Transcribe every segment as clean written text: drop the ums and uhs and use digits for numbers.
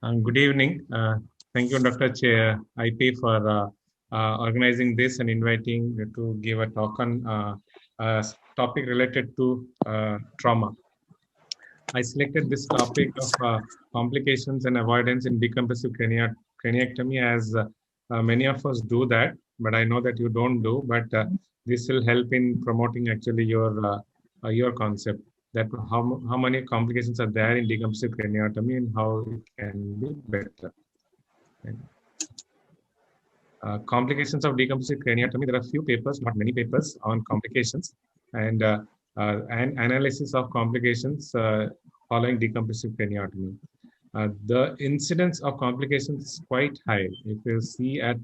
Good evening. Thank you, Dr. IP, for organizing this and inviting me to give a talk on a topic related to trauma. I selected this topic of complications and avoidance in decompressive craniectomy as many of us do that, but I know that you don't do. But this will help in promoting actually your concept that how many complications are there in decompressive craniotomy and how it can be better. Complications of decompressive craniotomy. There are few papers, not many papers, on complications and an analysis of complications following decompressive craniotomy. The incidence of complications is quite high. If you see at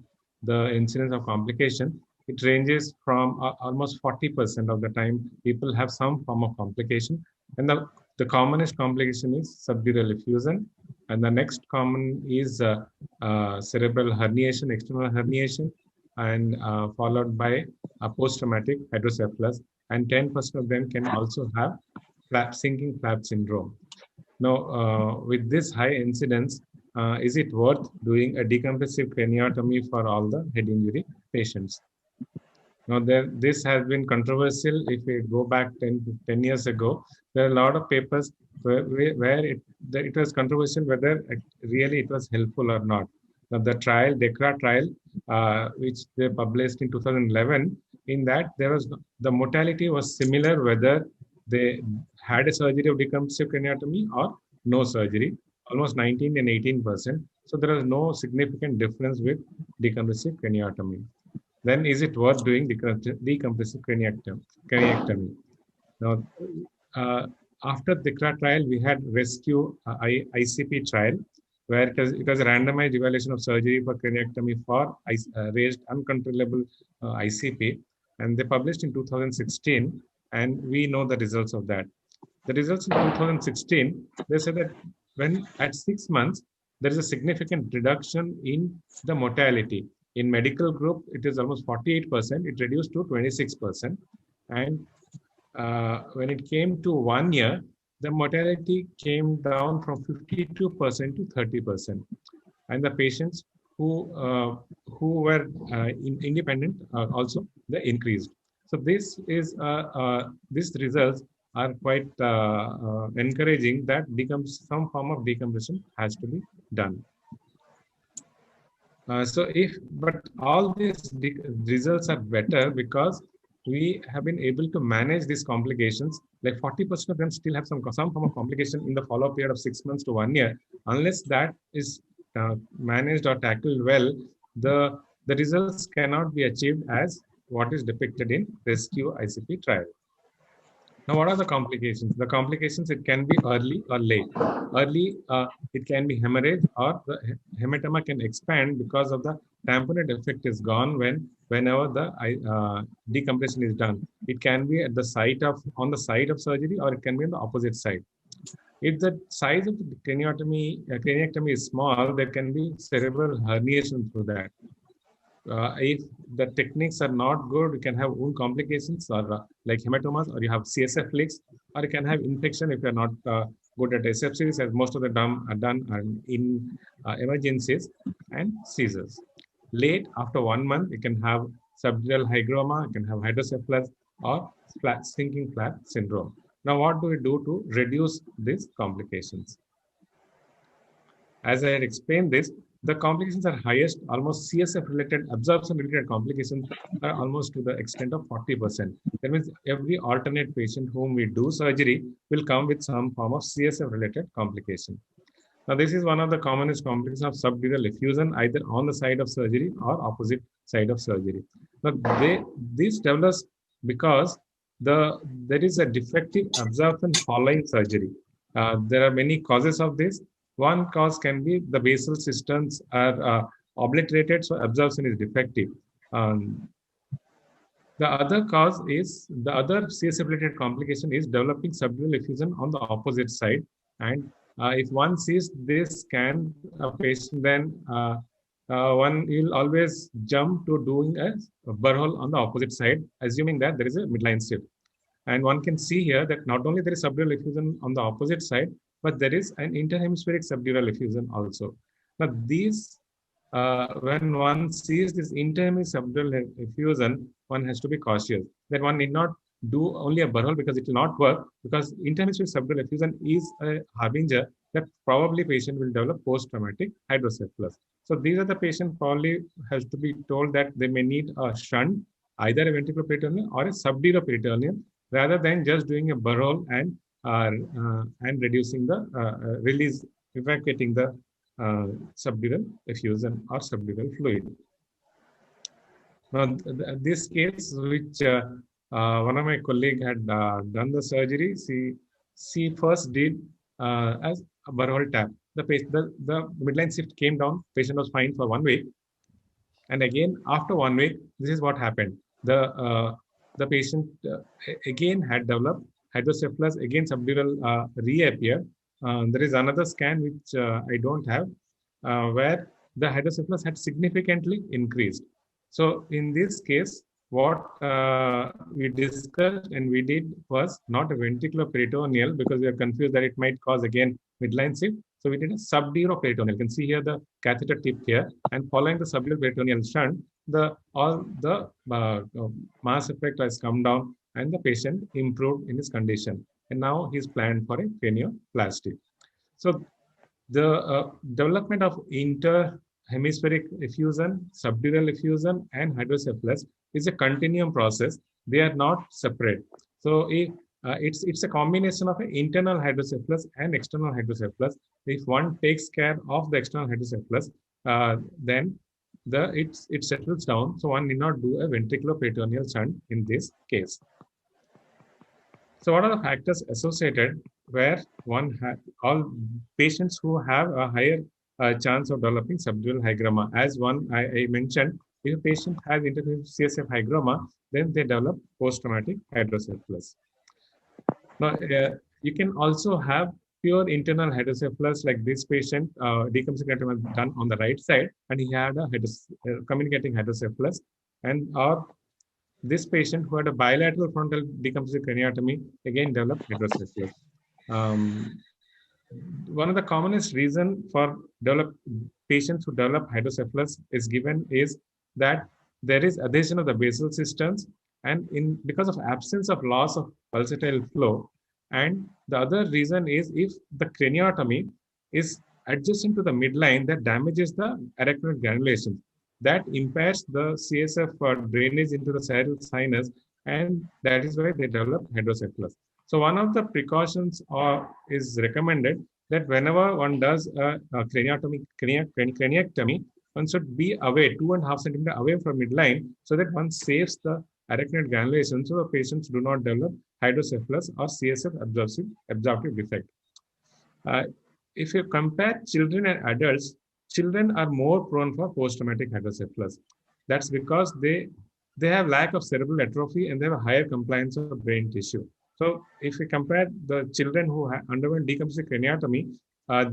the incidence of complication, it ranges from almost 40% of the time people have some form of complication. And the commonest complication is subdural effusion. And the next common is cerebral herniation, external herniation, and followed by post-traumatic hydrocephalus. And 10% of them can also have sinking flap syndrome. Now, with this high incidence, is it worth doing a decompressive craniotomy for all the head injury patients? Now, this has been controversial. If we go back 10 years ago, there are a lot of papers where it was controversial whether really it was helpful or not. Now, the trial, DECRA trial, which they published in 2011, in that the mortality was similar whether they had a surgery of decompressive craniotomy or no surgery, almost 19 and 18%. So there was no significant difference with decompressive craniotomy. Then is it worth doing decompressive craniectomy? Now, after the DECRA trial, we had rescue ICP trial, where it was a randomized evaluation of surgery for craniectomy for raised uncontrollable ICP, and they published in 2016, and we know the results of that. The results in 2016, they said that when at 6 months, there is a significant reduction in the mortality. In medical group, it is almost 48%. It reduced to 26%. And when it came to 1 year, the mortality came down from 52% to 30%. And the patients who were independent also they increased. So this is these results are quite encouraging that some form of decompression has to be done. But all these results are better because we have been able to manage these complications. Like 40% of them still have some form of complication in the follow-up period of 6 months to 1 year. Unless that is managed or tackled well, the results cannot be achieved as what is depicted in rescue ICP trial. Now, what are the complications? The complications, it can be early or late. Early, it can be hemorrhage, or the hematoma can expand because of the tamponade effect is gone whenever the decompression is done. It can be at on the site of surgery, or it can be on the opposite side. If the size of the craniectomy is small, there can be cerebral herniation through that. If the techniques are not good, you can have wound complications or like hematomas, or you have CSF leaks, or you can have infection if you're not good at asepsis, as most of the are done in emergencies, and seizures. Late, after 1 month, you can have subdural hygroma, you can have hydrocephalus, or sinking flap syndrome. Now, what do we do to reduce these complications? As I had explained this, the complications are highest, almost CSF-related, absorption-related complications are almost to the extent of 40%. That means every alternate patient whom we do surgery will come with some form of CSF-related complication. Now, this is one of the commonest complications of subdural effusion, either on the side of surgery or opposite side of surgery. Now, this develops because there is a defective absorption following surgery. There are many causes of this. One cause can be the basal systems are obliterated, so absorption is defective. The other cause is, the other CSF-related complication is developing subdural effusion on the opposite side. And if one sees this scan of patient, then one will always jump to doing a burr hole on the opposite side, assuming that there is a midline shift. And one can see here that not only there is subdural effusion on the opposite side, but there is an interhemispheric subdural effusion also. Now, these, when one sees this interhemispheric subdural effusion, one has to be cautious that one need not do only a burhole because it will not work, because interhemispheric subdural effusion is a harbinger that probably patient will develop post-traumatic hydrocephalus. So these are the patient probably has to be told that they may need a shunt, either a ventriculoperitoneal or a subduroperitoneal, rather than just doing a burhole and reducing the release, evacuating the subdural effusion or subdural fluid. Now, this case, which one of my colleague had done the surgery, she first did as a burhole tap. The midline shift came down. Patient was fine for 1 week, and again after 1 week, this is what happened. The patient again had developed hydrocephalus. Again, subdural reappeared. There is another scan which I don't have, where the hydrocephalus had significantly increased. So in this case, what we discussed and we did was not a ventriculoperitoneal, because we are confused that it might cause again midline shift. So we did a subduroperitoneal. You can see here the catheter tip here, and following the subduroperitoneal shunt, all the mass effect has come down and the patient improved in his condition. And now he's planned for a cranioplasty. So the development of interhemispheric effusion, subdural effusion, and hydrocephalus is a continuum process. They are not separate. So it's a combination of an internal hydrocephalus and external hydrocephalus. If one takes care of the external hydrocephalus, then it settles down. So one need not do a ventriculoperitoneal shunt in this case. So what are the factors associated where all patients who have a higher chance of developing subdural hygroma? As I mentioned, if a patient has intermittent CSF hygroma, then they develop post-traumatic hydrocephalus. Now, you can also have pure internal hydrocephalus, like this patient, decompensating craniotomy was done on the right side, and he had a communicating hydrocephalus, or this patient who had a bilateral frontal decompensating craniotomy again developed hydrocephalus. One of the commonest reason for patients who develop hydrocephalus is that there is adhesion of the basal cisterns, and because of absence of loss of pulsatile flow. And the other reason is if the craniotomy is adjacent to the midline, that damages the arachnoid granulation. That impairs the CSF drainage into the serial sinus, and that is why they develop hydrocephalus. So one of the precautions is recommended that whenever one does a craniectomy, one should be away 2.5 centimeters away from midline, so that one saves the arachnoid granulation, so the patients do not develop hydrocephalus or CSF absorptive defect. If you compare children and adults, children are more prone for post-traumatic hydrocephalus. That's because they have lack of cerebral atrophy and they have a higher compliance of brain tissue. So if we compare the children who underwent decompensating craniotomy,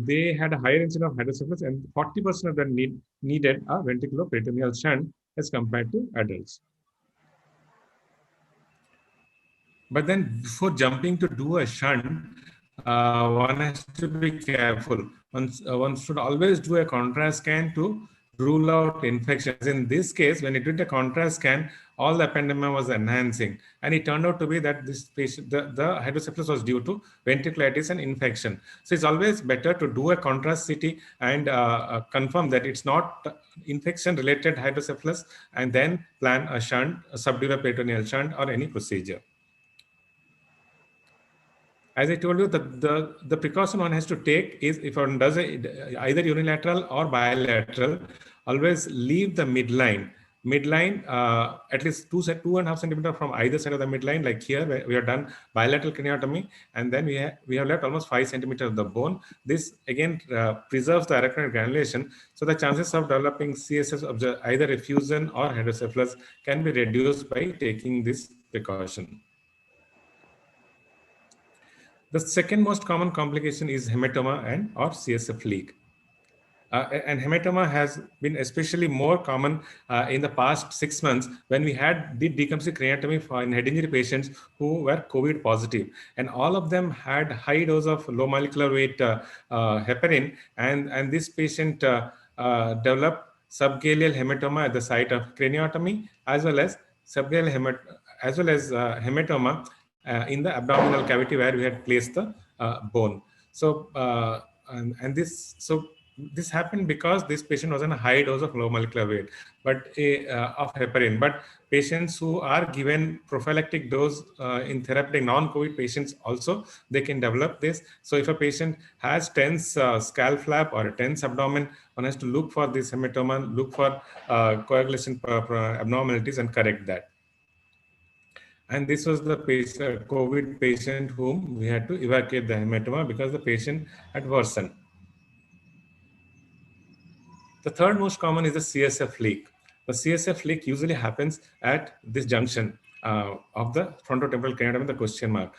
they had a higher incidence of hydrocephalus, and 40% of them needed a ventriculoperitoneal shunt as compared to adults. But then before jumping to do a shunt, one has to be careful. One should always do a contrast scan to rule out infections. In this case, when it did a contrast scan, all the ependymoma was enhancing, and it turned out to be that this patient, the hydrocephalus was due to ventriculitis and infection. So it's always better to do a contrast CT and confirm that it's not infection-related hydrocephalus, and then plan a shunt, a subdural peritoneal shunt, or any procedure. As I told you, the precaution one has to take is, if one does either unilateral or bilateral, always leave the midline. At least 2.5 centimeters from either side of the midline. Like here, where we have done bilateral craniotomy, and then we have left almost 5 centimeters of the bone. This again preserves the arachnoid granulation, so the chances of developing CSF either effusion or hydrocephalus can be reduced by taking this precaution. The second most common complication is hematoma or CSF leak. And hematoma has been especially more common in the past 6 months when we did decompensated craniotomy for in head injury patients who were COVID positive, and all of them had high dose of low molecular weight heparin, and this patient developed subgaleal hematoma at the site of craniotomy, as well as subgaleal hematoma in the abdominal cavity where we had placed the bone. So this happened because this patient was on a high dose of low molecular weight, of heparin. But patients who are given prophylactic dose in therapeutic non-COVID patients also, they can develop this. So if a patient has tense scalp flap or a tense abdomen, one has to look for this hematoma, look for coagulation abnormalities and correct that. And this was the patient, COVID patient whom we had to evacuate the hematoma because the patient had worsened. The third most common is the CSF leak. The CSF leak usually happens at this junction of the frontotemporal craniotomy, the question mark.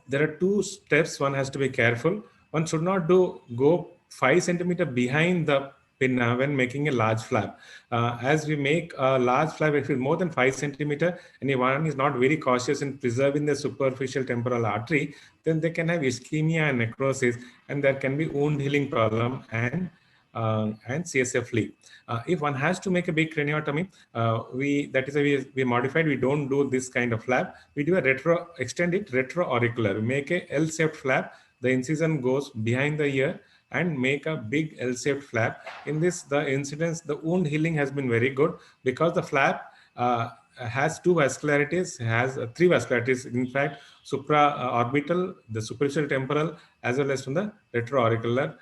There are two steps one has to be careful. One should not go 5 centimeter behind the pinna when making a large flap. As we make a large flap, if it's more than 5 centimeter, and if one is not very cautious in preserving the superficial temporal artery, then they can have ischemia and necrosis, and there can be wound healing problem and CSF leak. If one has to make a big craniotomy, that is why we modified. We don't do this kind of flap. We do extend it retro-auricular. We make a L-shaped flap. The incision goes behind the ear and make a big L-shaped flap. In this, the wound healing has been very good because the flap has two vascularities, has three vascularities. In fact, supraorbital, the superficial temporal, as well as from the retroauricular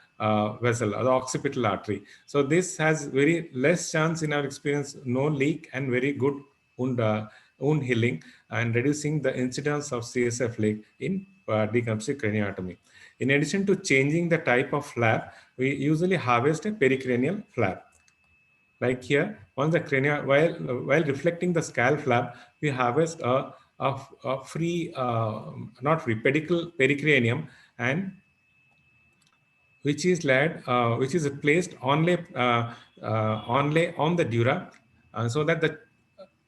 vessel, or the occipital artery. So this has very less chance in our experience, no leak, and very good wound healing and reducing the incidence of CSF leak in decompensated craniotomy. In addition to changing the type of flap, we usually harvest a pericranial flap. Like here, once the cranial, while reflecting the scalp flap, we harvest a free, not free, pericranium, and which is placed only on the dura, so that the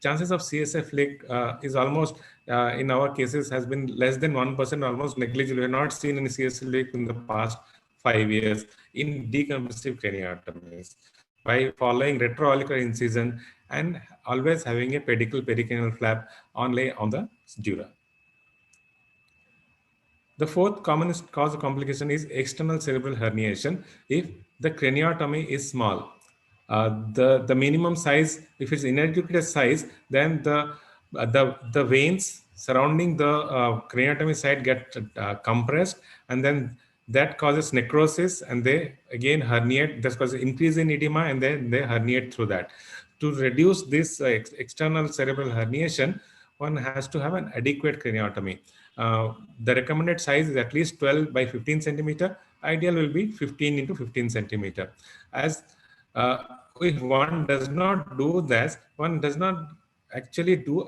chances of CSF leak is almost, in our cases, has been less than 1%, almost negligible. We have not seen any CSF leak in the past 5 years in decompensative craniotomies by following retroauricular incision and always having a pericranial flap only on the dura. The fourth commonest cause of complication is external cerebral herniation if the craniotomy is small. The minimum size, if it's inadequate size, then the veins surrounding the craniotomy site get compressed, and then that causes necrosis, and they again herniate. That causes increase in edema, and then they herniate through that. To reduce this external cerebral herniation, one has to have an adequate craniotomy. The recommended size is at least 12 by 15 centimeter. Ideal will be 15 into 15 centimeter. As if one does not do that, one does not actually do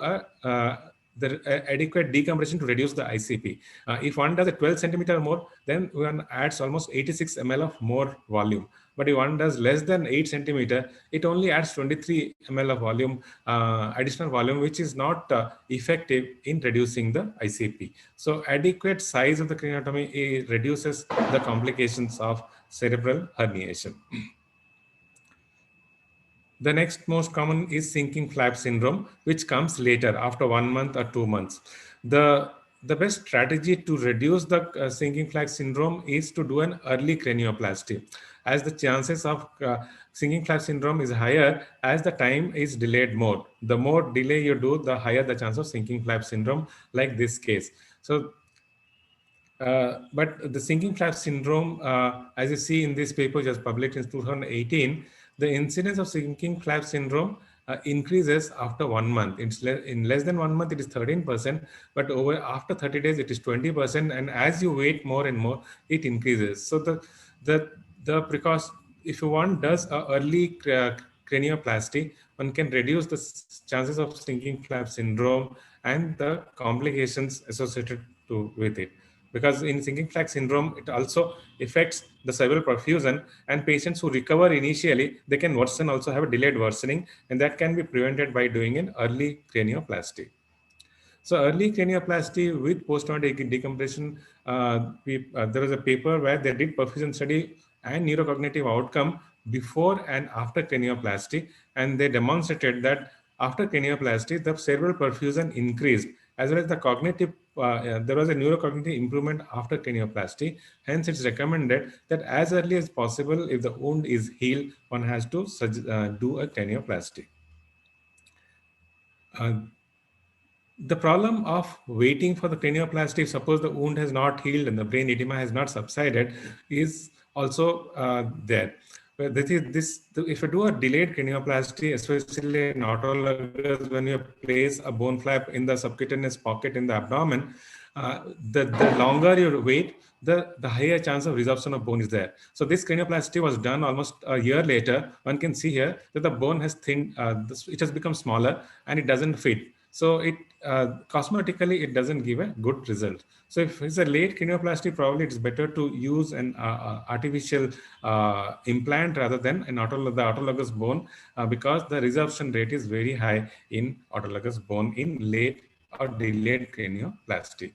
the adequate decompression to reduce the ICP. If one does a 12 centimeter or more, then one adds almost 86 ml of more volume. But if one does less than 8 centimeter, it only adds 23 ml of volume, additional volume, which is not effective in reducing the ICP. So adequate size of the craniotomy reduces the complications of cerebral herniation. The next most common is sinking flap syndrome, which comes later after 1 month or 2 months. The best strategy to reduce the sinking flap syndrome is to do an early cranioplasty, as the chances of sinking flap syndrome is higher as the time is delayed more. The more delay you do, the higher the chance of sinking flap syndrome, like this case. So but the sinking flap syndrome, as you see in this paper just published in 2018, the incidence of sinking flap syndrome increases after 1 month. In less than 1 month, it is 13%, but after 30 days, it is 20%. And as you wait more and more, it increases. So the precaution, if one does a early cranioplasty, one can reduce the chances of sinking flap syndrome and the complications associated with it. because in sinking flak syndrome, it also affects the cerebral perfusion, and patients who recover initially, they can worsen, also have a delayed worsening, and that can be prevented by doing an early cranioplasty. So early cranioplasty with post-traumatic decompression, there was a paper where they did perfusion study and neurocognitive outcome before and after cranioplasty, and they demonstrated that after cranioplasty, the cerebral perfusion increased, as well as the cognitive, there was a neurocognitive improvement after cranioplasty. Hence, it's recommended that as early as possible, if the wound is healed, one has to do a cranioplasty. Uh, the problem of waiting for the cranioplasty, suppose the wound has not healed and the brain edema has not subsided, is also there. But if you do a delayed cranioplasty, especially in autologous, when you place a bone flap in the subcutaneous pocket in the abdomen, the longer you wait, the higher chance of resorption of bone is there. So this cranioplasty was done almost a year later. One can see here that the bone has thinned, it has become smaller and it doesn't fit. So it cosmetically, it doesn't give a good result. So if it's a late cranioplasty, probably it's better to use an artificial implant rather than the autologous bone, because the resorption rate is very high in autologous bone in late or delayed cranioplasty.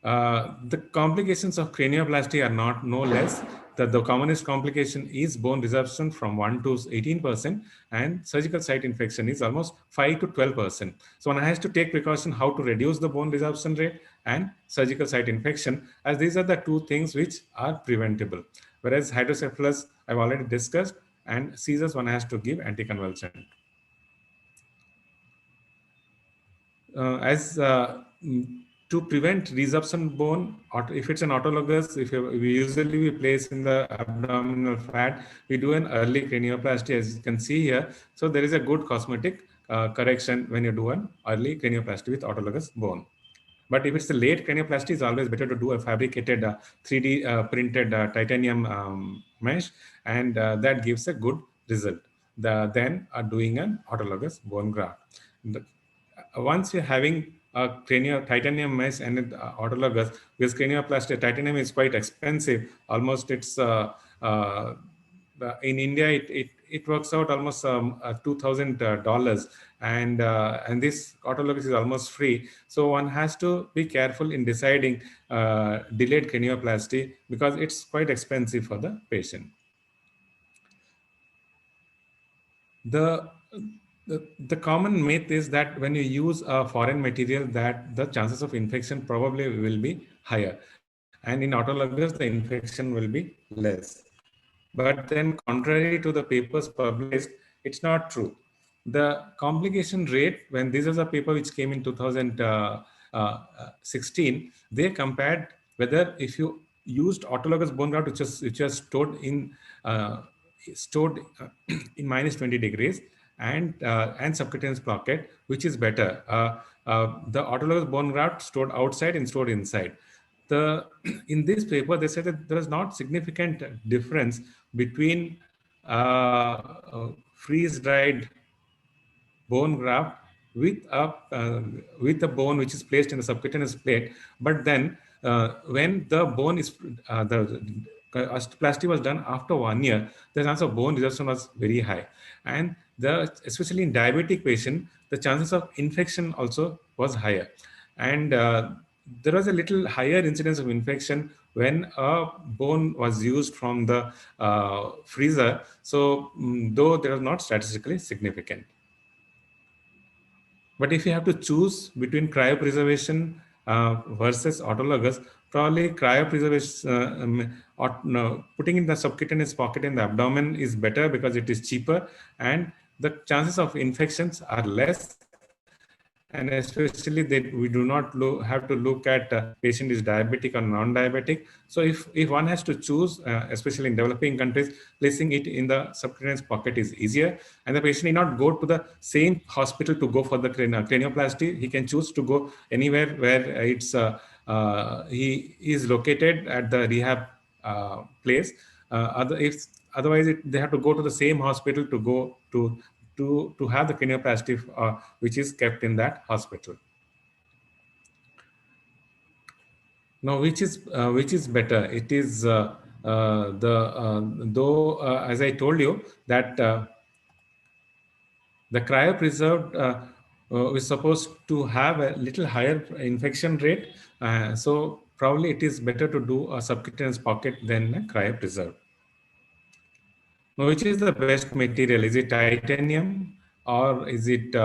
The complications of cranioplasty are not no less. The commonest complication is bone resorption from 1 to 18%, and surgical site infection is almost 5 to 12%. So one has to take precaution how to reduce the bone resorption rate and surgical site infection, as these are the two things which are preventable. Whereas hydrocephalus, I've already discussed, and seizures, one has to give anticonvulsant. To prevent resorption bone, or if it's an autologous, we usually place in the abdominal fat, we do an early cranioplasty, as you can see here. So there is a good cosmetic correction when you do an early cranioplasty with autologous bone. But if it's a late cranioplasty, it's always better to do a fabricated 3D printed titanium mesh, and that gives a good result than doing an autologous bone graft. Once you're having a titanium mesh and autologous, because cranioplasty titanium is quite expensive. Almost it's in India it works out almost $2,000, and this autologous is almost free. So one has to be careful in deciding delayed cranioplasty, because it's quite expensive for the patient. The common myth is that when you use a foreign material, that the chances of infection probably will be higher, and in autologous the infection will be less. But then, contrary to the papers published, it's not true. The complication rate, when this is a paper which came in 2016, they compared whether if you used autologous bone graft, which was stored in minus 20 degrees, and subcutaneous pocket, which is better. The autologous bone graft stored outside and stored inside. In this paper, they said that there is not significant difference between freeze-dried bone graft with a bone which is placed in the subcutaneous plate. But then when the bone is the osteoplasty was done after 1 year, the chance of bone resorption was very high, and especially in diabetic patient, the chances of infection also was higher, and there was a little higher incidence of infection when a bone was used from the freezer. So though they are not statistically significant. But if you have to choose between cryopreservation versus autologous, probably cryopreservation, no, putting in the subcutaneous pocket in the abdomen is better, because it is cheaper and the chances of infections are less. And especially that we do not have to look at patient is diabetic or non-diabetic. So if one has to choose, especially in developing countries, placing it in the subcutaneous pocket is easier, and the patient need not go to the same hospital to go for the cranioplasty. He can choose to go anywhere where it's he is located at the rehab place. Otherwise, they have to go to the same hospital to go to have the cranioplasty, which is kept in that hospital. Now, which is better? It is though as I told you that the cryopreserved is supposed to have a little higher infection rate, so probably it is better to do a subcutaneous pocket than a cryopreserved. Now, which is the best material? Is it titanium or is it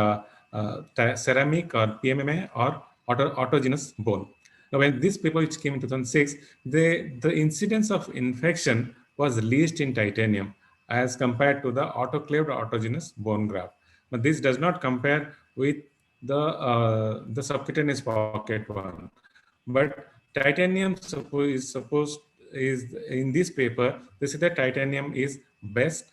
ceramic or PMMA or autogenous bone? Now, when this paper which came in 2006, the incidence of infection was least in titanium as compared to the autoclaved autogenous bone graft. But this does not compare with the subcutaneous pocket one. But titanium is in this paper, they say that titanium is best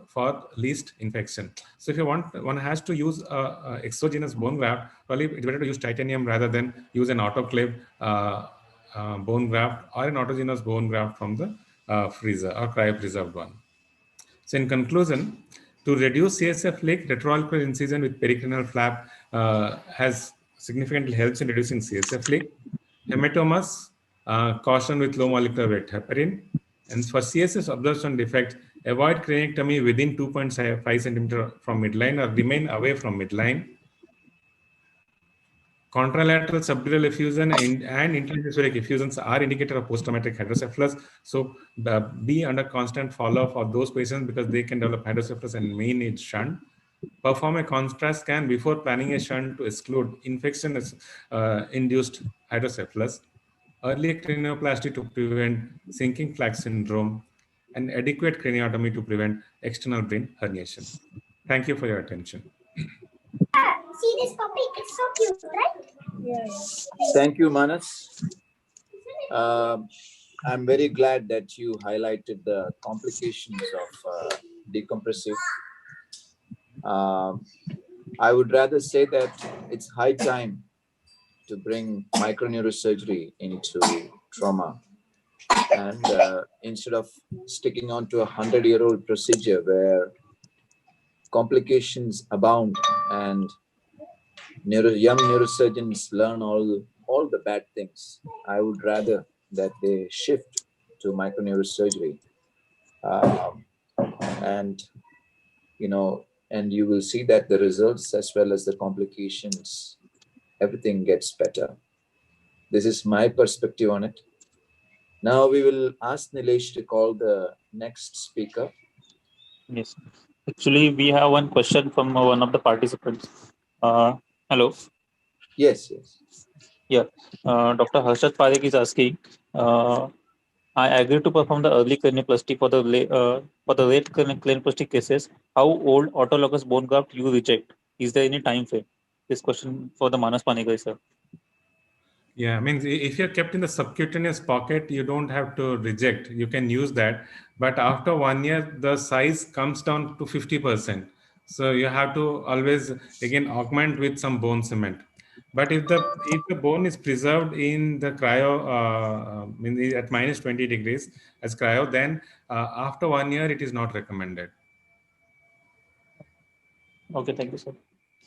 for least infection. So if you want, one has to use a exogenous bone graft, probably it's better to use titanium rather than use an autoclave bone graft or an autogenous bone graft from the freezer or cryopreserved one. So in conclusion, to reduce CSF leak, retroauricular incision with pericranial flap has significantly helps in reducing CSF leak. Hematomas, caution with low molecular weight heparin. And for CSF absorption defect, avoid craniectomy within 2.5 centimeter from midline or remain away from midline. Contralateral subdural effusion and intrahemispheric effusions are indicator of post-traumatic hydrocephalus. So be under constant follow-up for those patients because they can develop hydrocephalus and may need shunt. Perform a contrast scan before planning a shunt to exclude infection-induced hydrocephalus. Early cranioplasty to prevent sinking flap syndrome, and adequate craniotomy to prevent external brain herniation. Thank you for your attention. See this puppy? It's so cute, right? Yeah. Thank you, Manas. I'm very glad that you highlighted the complications of decompressive. I would rather say that it's high time to bring microneurosurgery into trauma. And instead of sticking on to a 100-year-old procedure where complications abound and young neurosurgeons learn all the bad things, I would rather that they shift to microneurosurgery. And you will see that the results as well as the complications, everything gets better. This is my perspective on it. Now we will ask Nilesh to call the next speaker. Yes. Actually, we have one question from one of the participants. Hello. Yes. Yeah. Dr. Harshad Parekh is asking, I agree to perform the early cranioplasty for the late cranioplasty cases. How old autologous bone graft you reject? Is there any time frame? This question for the Manas Panegai, sir. Yeah, I mean, if you're kept in the subcutaneous pocket, you don't have to reject. You can use that. But after 1 year, the size comes down to 50%. So you have to always, again, augment with some bone cement. But if the bone is preserved in the cryo, at minus 20 degrees as cryo, then after 1 year, it is not recommended. Okay, thank you, sir.